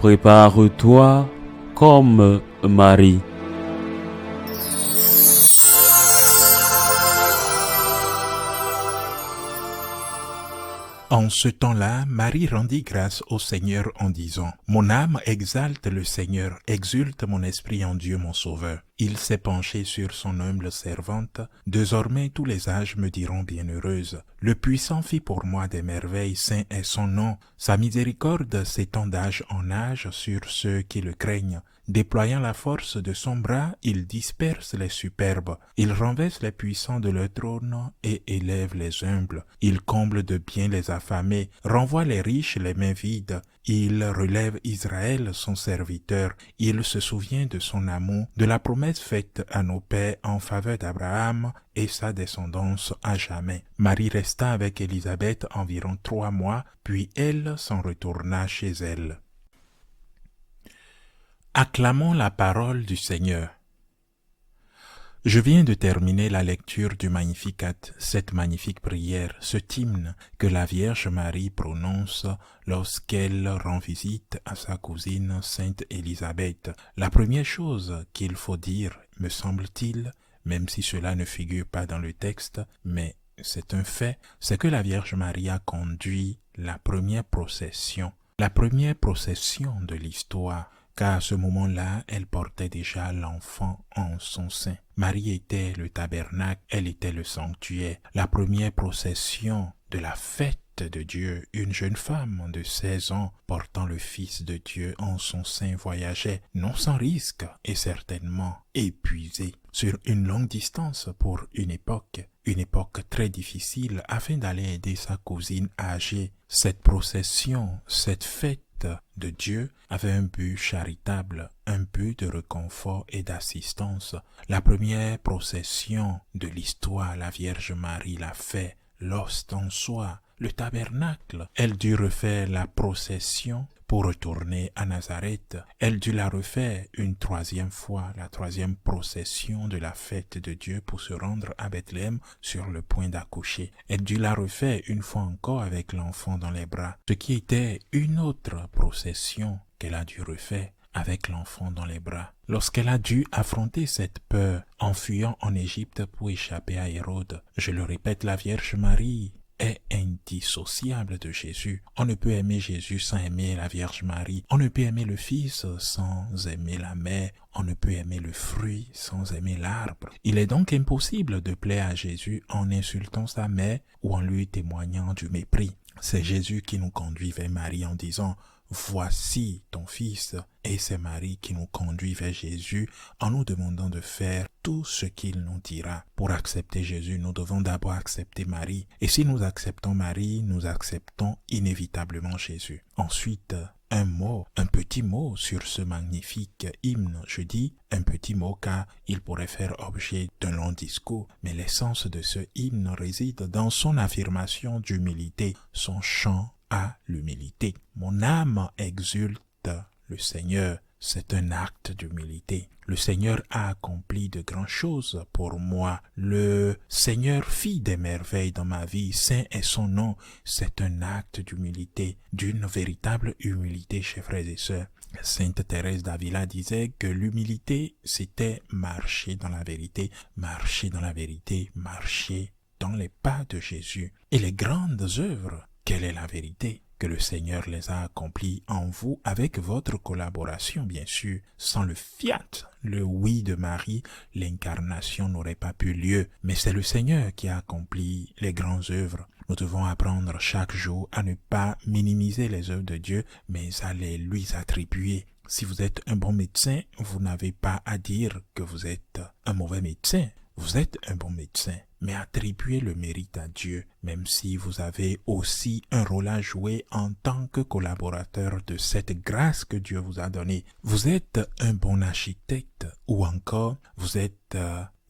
Prépare-toi comme Marie. En ce temps-là, Marie rendit grâce au Seigneur en disant « Mon âme exalte le Seigneur, exulte mon esprit en Dieu mon Sauveur. Il s'est penché sur son humble servante. Désormais tous les âges me diront bienheureuse. Le Puissant fit pour moi des merveilles, saint est son nom. Sa miséricorde s'étend d'âge en âge sur ceux qui le craignent. Déployant la force de son bras, il disperse les superbes. Il renverse les puissants de leur trône et élève les humbles. Il comble de bien les affamés, renvoie les riches les mains vides. Il relève Israël, son serviteur. Il se souvient de son amour, de la promesse faite à nos pères en faveur d'Abraham et sa descendance à jamais. Marie resta avec Élisabeth environ 3 mois, puis elle s'en retourna chez elle. Acclamons la parole du Seigneur. Je viens de terminer la lecture du Magnificat, cette magnifique prière, cet hymne que la Vierge Marie prononce lorsqu'elle rend visite à sa cousine Sainte Élisabeth. La première chose qu'il faut dire, me semble-t-il, même si cela ne figure pas dans le texte, mais c'est un fait, c'est que la Vierge Marie a conduit la première procession de l'histoire, car à ce moment-là, elle portait déjà l'enfant en son sein. Marie était le tabernacle, elle était le sanctuaire. La première procession de la fête de Dieu, une jeune femme de 16 ans portant le Fils de Dieu en son sein voyageait, non sans risque et certainement épuisée, sur une longue distance pour une époque très difficile afin d'aller aider sa cousine âgée. Cette procession, cette fête de Dieu avait un but charitable, un but de réconfort et d'assistance. La première procession de l'histoire, la Vierge Marie l'a fait, l'ost en soi, le tabernacle. Elle dut refaire la procession pour retourner à Nazareth. Elle dut la refaire une 3e fois, la 3e procession de la fête de Dieu pour se rendre à Bethléem sur le point d'accoucher. Elle dut la refaire une fois encore avec l'enfant dans les bras, ce qui était une autre procession qu'elle a dû refaire avec l'enfant dans les bras. Lorsqu'elle a dû affronter cette peur en fuyant en Égypte pour échapper à Hérode, je le répète, la Vierge Marie est indissociable de Jésus. On ne peut aimer Jésus sans aimer la Vierge Marie. On ne peut aimer le Fils sans aimer la mère. On ne peut aimer le fruit sans aimer l'arbre. Il est donc impossible de plaire à Jésus en insultant sa mère ou en lui témoignant du mépris. C'est Jésus qui nous conduit vers Marie en disant « Voici ton fils » et c'est Marie qui nous conduit vers Jésus en nous demandant de faire tout ce qu'il nous dira. Pour accepter Jésus, nous devons d'abord accepter Marie. Et si nous acceptons Marie, nous acceptons inévitablement Jésus. Ensuite, un petit mot sur ce magnifique hymne. Je dis un petit mot car il pourrait faire objet d'un long discours, mais l'essence de ce hymne réside dans son affirmation d'humilité, son chant à l'humilité. Mon âme exulte le Seigneur. C'est un acte d'humilité. Le Seigneur a accompli de grandes choses pour moi. Le Seigneur fit des merveilles dans ma vie. Saint est son nom. C'est un acte d'humilité, d'une véritable humilité, chers frères et sœurs. Sainte Thérèse d'Avila disait que l'humilité, c'était marcher dans la vérité, marcher dans la vérité, marcher dans les pas de Jésus. Et les grandes œuvres, quelle est la vérité? Que le Seigneur les a accomplis en vous avec votre collaboration, bien sûr. Sans le fiat, le oui de Marie, l'incarnation n'aurait pas pu lieu. Mais c'est le Seigneur qui a accompli les grandes œuvres. Nous devons apprendre chaque jour à ne pas minimiser les œuvres de Dieu, mais à les lui attribuer. Si vous êtes un bon médecin, vous n'avez pas à dire que vous êtes un mauvais médecin. Vous êtes un bon médecin, mais attribuez le mérite à Dieu, même si vous avez aussi un rôle à jouer en tant que collaborateur de cette grâce que Dieu vous a donnée. Vous êtes un bon architecte ou encore vous êtes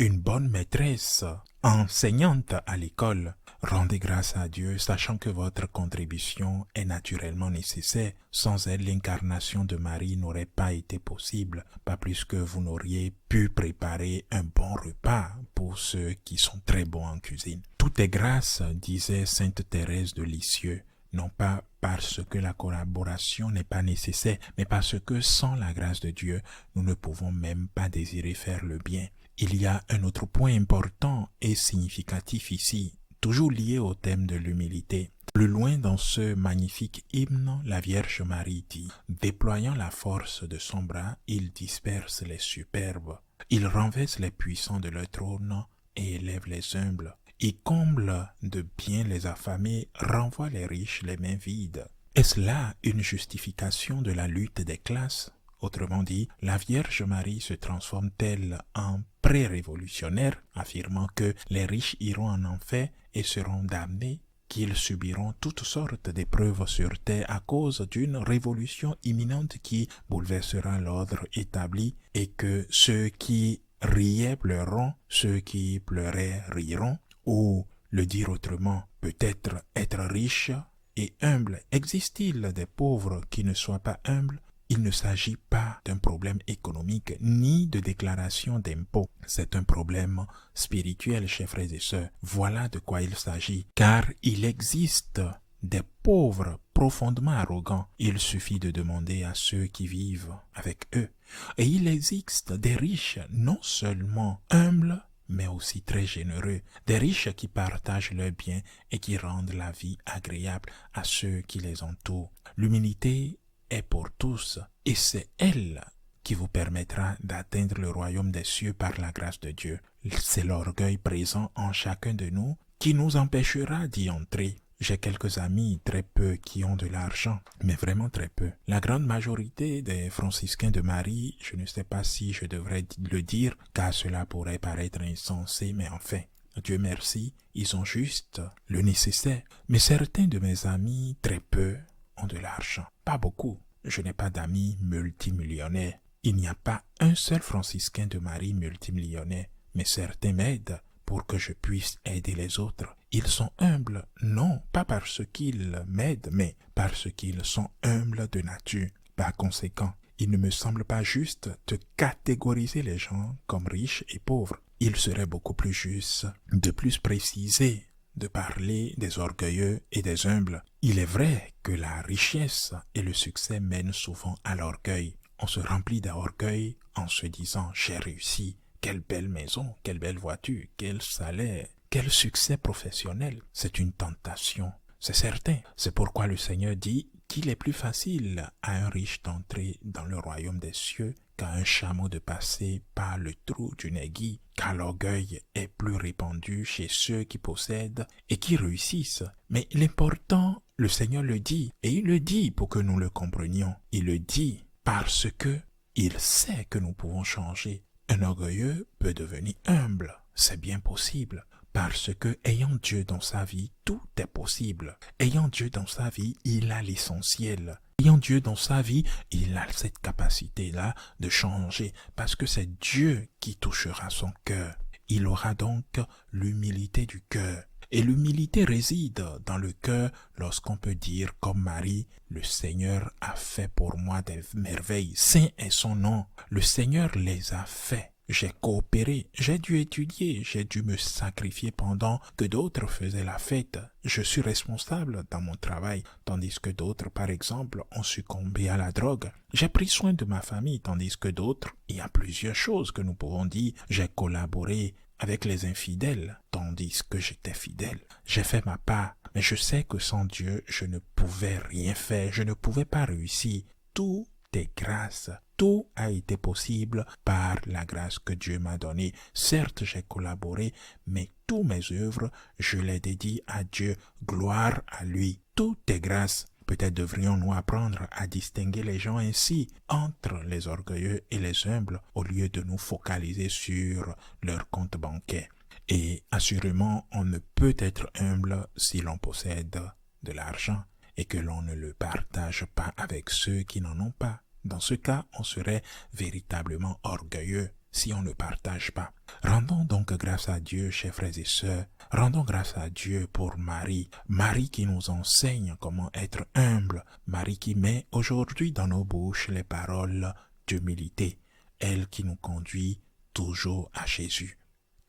une bonne maîtresse, enseignante à l'école. Rendez grâce à Dieu, sachant que votre contribution est naturellement nécessaire. Sans elle, l'incarnation de Marie n'aurait pas été possible, pas plus que vous n'auriez pu préparer un bon repas pour ceux qui sont très bons en cuisine. Tout est grâce, disait Sainte Thérèse de Lisieux. non pas parce que la collaboration n'est pas nécessaire, mais parce que sans la grâce de Dieu, nous ne pouvons même pas désirer faire le bien. Il y a un autre point important et significatif ici, toujours lié au thème de l'humilité. Plus loin dans ce magnifique hymne, la Vierge Marie dit « Déployant la force de son bras, il disperse les superbes. Il renverse les puissants de leur trône et élève les humbles. Il comble de bien les affamés, renvoie les riches les mains vides. » Est-ce là une justification de la lutte des classes? Autrement dit, la Vierge Marie se transforme-t-elle en pré-révolutionnaire, affirmant que les riches iront en enfer et seront damnés, qu'ils subiront toutes sortes d'épreuves sur terre à cause d'une révolution imminente qui bouleversera l'ordre établi, et que ceux qui riaient pleureront, ceux qui pleuraient riront, ou, le dire autrement, peut-être être riche et humble. Existe-t-il des pauvres qui ne soient pas humbles? Il ne s'agit pas d'un problème économique ni de déclaration d'impôts. C'est un problème spirituel, chers frères et sœurs. Voilà de quoi il s'agit. Car il existe des pauvres profondément arrogants. Il suffit de demander à ceux qui vivent avec eux. Et il existe des riches non seulement humbles, mais aussi très généreux. Des riches qui partagent leurs biens et qui rendent la vie agréable à ceux qui les entourent. L'humilité est pour tous, et c'est elle qui vous permettra d'atteindre le royaume des cieux par la grâce de Dieu. C'est l'orgueil présent en chacun de nous qui nous empêchera d'y entrer. J'ai quelques amis, très peu, qui ont de l'argent, mais vraiment très peu. La grande majorité des franciscains de Marie, je ne sais pas si je devrais le dire, car cela pourrait paraître insensé, mais enfin, Dieu merci, ils ont juste le nécessaire. Mais certains de mes amis, très peu, ont de l'argent. Pas beaucoup. Je n'ai pas d'amis multimillionnaires. Il n'y a pas un seul franciscain de Marie multimillionnaire, mais certains m'aident pour que je puisse aider les autres. Ils sont humbles, non pas parce qu'ils m'aident, mais parce qu'ils sont humbles de nature. Par conséquent, il ne me semble pas juste de catégoriser les gens comme riches et pauvres. Il serait beaucoup plus juste de plus préciser, de parler des orgueilleux et des humbles. Il est vrai que la richesse et le succès mènent souvent à l'orgueil. On se remplit d'orgueil en se disant « j'ai réussi, quelle belle maison, quelle belle voiture, quel salaire, quel succès professionnel ». C'est une tentation, c'est certain. C'est pourquoi le Seigneur dit qu'il est plus facile à un riche d'entrer dans le royaume des cieux qu'à un chameau de passer par le trou d'une aiguille, car l'orgueil est plus répandu chez ceux qui possèdent et qui réussissent. Mais l'important, le Seigneur le dit, et il le dit pour que nous le comprenions. Il le dit parce que il sait que nous pouvons changer. Un orgueilleux peut devenir humble, c'est bien possible. Parce que, ayant Dieu dans sa vie, tout est possible. Ayant Dieu dans sa vie, il a l'essentiel. Ayant Dieu dans sa vie, il a cette capacité-là de changer. Parce que c'est Dieu qui touchera son cœur. Il aura donc l'humilité du cœur. Et l'humilité réside dans le cœur lorsqu'on peut dire comme Marie, « Le Seigneur a fait pour moi des merveilles. Saint est son nom. Le Seigneur les a fait. » J'ai coopéré, j'ai dû étudier, j'ai dû me sacrifier pendant que d'autres faisaient la fête. Je suis responsable dans mon travail, tandis que d'autres, par exemple, ont succombé à la drogue. J'ai pris soin de ma famille, tandis que d'autres, il y a plusieurs choses que nous pouvons dire. J'ai collaboré avec les infidèles, tandis que j'étais fidèle. J'ai fait ma part, mais je sais que sans Dieu, je ne pouvais rien faire, je ne pouvais pas réussir. Tout est grâce. Tout a été possible par la grâce que Dieu m'a donnée. Certes, j'ai collaboré, mais tous mes œuvres, je les dédie à Dieu. Gloire à lui. Tout est grâce. Peut-être devrions-nous apprendre à distinguer les gens ainsi entre les orgueilleux et les humbles au lieu de nous focaliser sur leur compte bancaire. Et assurément, on ne peut être humble si l'on possède de l'argent et que l'on ne le partage pas avec ceux qui n'en ont pas. Dans ce cas, on serait véritablement orgueilleux si on ne partage pas. Rendons donc grâce à Dieu, chers frères et sœurs. Rendons grâce à Dieu pour Marie. Marie qui nous enseigne comment être humble. Marie qui met aujourd'hui dans nos bouches les paroles d'humilité. Elle qui nous conduit toujours à Jésus.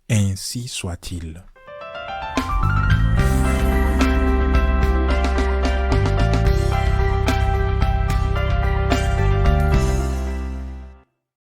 Ainsi soit-il.